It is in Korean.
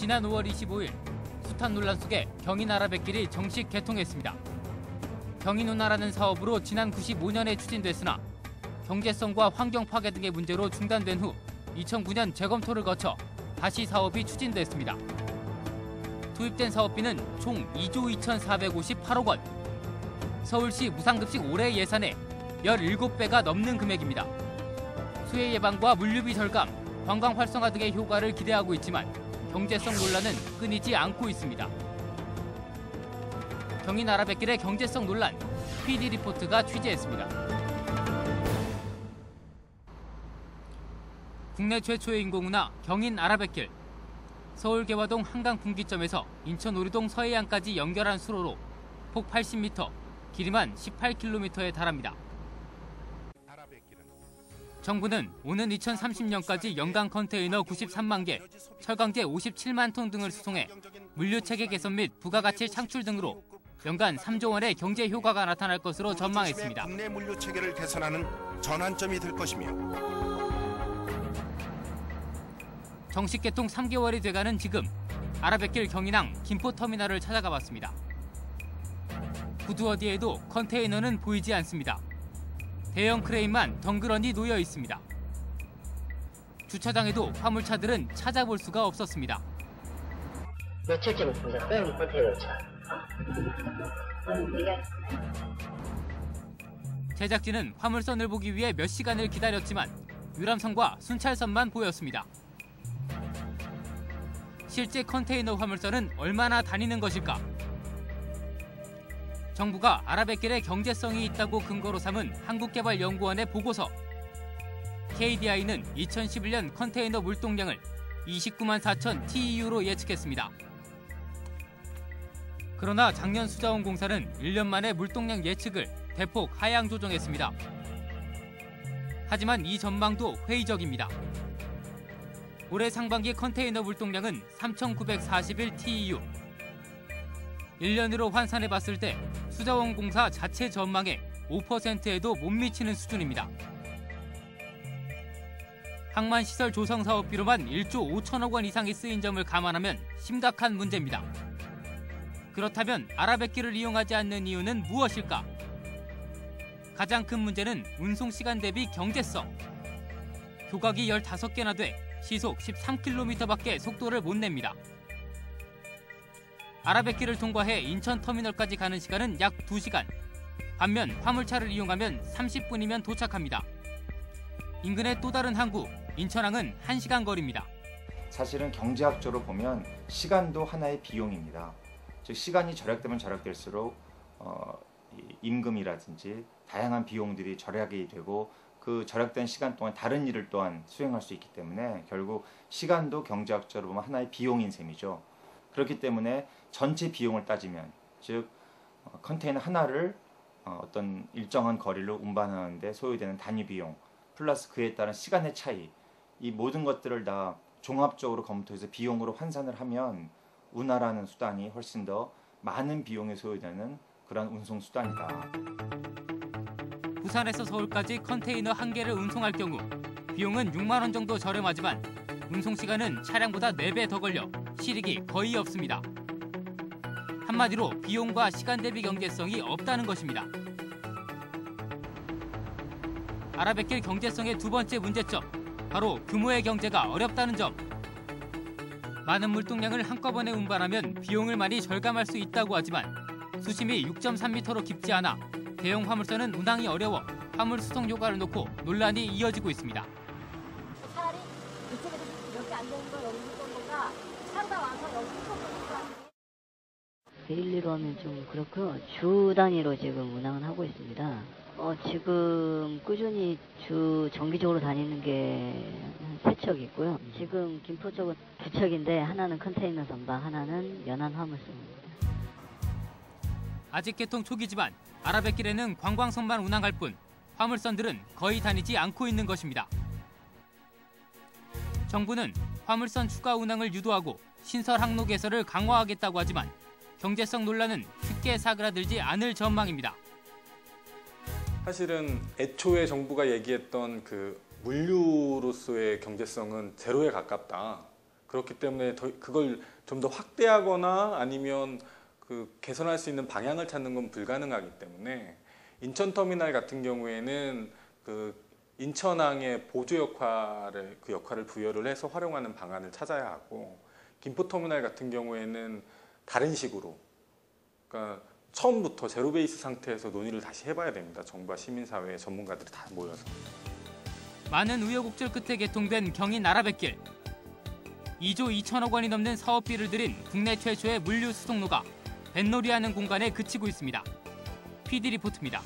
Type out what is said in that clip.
지난 5월 25일 숱한 논란 속에 경인 아라뱃길이 정식 개통했습니다. 경인운하라는 사업으로 지난 95년에 추진됐으나 경제성과 환경 파괴 등의 문제로 중단된 후 2009년 재검토를 거쳐 다시 사업이 추진됐습니다. 투입된 사업비는 총 2조 2,458억 원. 서울시 무상급식 올해 예산의 17배가 넘는 금액입니다. 수해 예방과 물류비 절감, 관광 활성화 등의 효과를 기대하고 있지만 경제성 논란은 끊이지 않고 있습니다. 경인 아라뱃길의 경제성 논란, PD리포트가 취재했습니다. 국내 최초의 인공운하 경인 아라뱃길. 서울 개화동 한강 분기점에서 인천 오류동 서해안까지 연결한 수로로 폭 80m, 길이만 18km에 달합니다. 정부는 오는 2030년까지 연간 컨테이너 93만 개, 철강제 57만 톤 등을 수송해 물류 체계 개선 및 부가가치 창출 등으로 연간 3조 원의 경제 효과가 나타날 것으로 전망했습니다. 국내 물류 체계를 개선하는 전환점이 될 것이며 정식 개통 3개월이 돼가는 지금 아라뱃길 경인항 김포터미널을 찾아가 봤습니다. 구두 어디에도 컨테이너는 보이지 않습니다. 대형 크레인만 덩그러니 놓여 있습니다. 주차장에도 화물차들은 찾아볼 수가 없었습니다. 며칠째 못 보셨어요? 컨테이너 차. 제작진은 화물선을 보기 위해 몇 시간을 기다렸지만 유람선과 순찰선만 보였습니다. 실제 컨테이너 화물선은 얼마나 다니는 것일까? 정부가 아라뱃길의 경제성이 있다고 근거로 삼은 한국개발연구원의 보고서. KDI는 2011년 컨테이너 물동량을 29만 4천 TEU로 예측했습니다. 그러나 작년 수자원공사는 1년 만에 물동량 예측을 대폭 하향 조정했습니다. 하지만 이 전망도 회의적입니다. 올해 상반기 컨테이너 물동량은 3,941 TEU. 1년으로 환산해 봤을 때 수자원공사 자체 전망의 5%에도 못 미치는 수준입니다. 항만시설 조성 사업비로만 1조 5천억 원 이상이 쓰인 점을 감안하면 심각한 문제입니다. 그렇다면 아라뱃길을 이용하지 않는 이유는 무엇일까? 가장 큰 문제는 운송시간 대비 경제성. 교각이 15개나 돼 시속 13km밖에 속도를 못 냅니다. 아라뱃길을 통과해 인천터미널까지 가는 시간은 약 2시간. 반면 화물차를 이용하면 30분이면 도착합니다. 인근의 또 다른 항구, 인천항은 1시간 거리입니다. 사실은 경제학적으로 보면 시간도 하나의 비용입니다. 즉 시간이 절약되면 절약될수록 임금이라든지 다양한 비용들이 절약이 되고 그 절약된 시간 동안 다른 일을 또한 수행할 수 있기 때문에 결국 시간도 경제학적으로 보면 하나의 비용인 셈이죠. 그렇기 때문에 전체 비용을 따지면 즉 컨테이너 하나를 어떤 일정한 거리를 운반하는 데 소요되는 단위 비용 플러스 그에 따른 시간의 차이, 이 모든 것들을 다 종합적으로 검토해서 비용으로 환산을 하면 운하라는 수단이 훨씬 더 많은 비용에 소요되는 그런 운송 수단이다. 부산에서 서울까지 컨테이너 1개를 운송할 경우 비용은 6만 원 정도 저렴하지만 운송 시간은 차량보다 4배 더 걸려 실익이 거의 없습니다. 한마디로 비용과 시간 대비 경제성이 없다는 것입니다. 아라뱃길 경제성의 두 번째 문제점, 바로 규모의 경제가 어렵다는 점. 많은 물동량을 한꺼번에 운반하면 비용을 많이 절감할 수 있다고 하지만 수심이 6.3m로 깊지 않아 대형 화물선은 운항이 어려워 화물 수송 효과를 놓고 논란이 이어지고 있습니다. 차라리 이쪽에서 이렇게 안 되는 거 여기 있던 거가 차가 와서 여기 있던 거니까. 데일리로 하면 좀 그렇고요. 주 단위로 지금 운항을 하고 있습니다. 지금 꾸준히 정기적으로 다니는 게 한 3척 있고요. 지금 김포 쪽은 2척인데 하나는 컨테이너 선박, 하나는 연안 화물선입니다. 아직 개통 초기지만 아라뱃길에는 관광선만 운항할 뿐 화물선들은 거의 다니지 않고 있는 것입니다. 정부는 화물선 추가 운항을 유도하고 신설 항로 개설을 강화하겠다고 하지만 경제성 논란은 쉽게 사그라들지 않을 전망입니다. 사실은 애초에 정부가 얘기했던 그 물류로서의 경제성은 제로에 가깝다. 그렇기 때문에 그걸 좀 더 확대하거나 아니면 그 개선할 수 있는 방향을 찾는 건 불가능하기 때문에 인천터미널 같은 경우에는 그 인천항의 보조 역할을 부여를 해서 활용하는 방안을 찾아야 하고, 김포터미널 같은 경우에는 다른 식으로, 그러니까 처음부터 제로 베이스 상태에서 논의를 다시 해봐야 됩니다. 정부와 시민사회 전문가들이 다 모여서. 많은 우여곡절 끝에 개통된 경인 아라뱃길. 2조 2천억 원이 넘는 사업비를 들인 국내 최초의 물류 수송로가 뱃놀이하는 공간에 그치고 있습니다. PD 리포트입니다.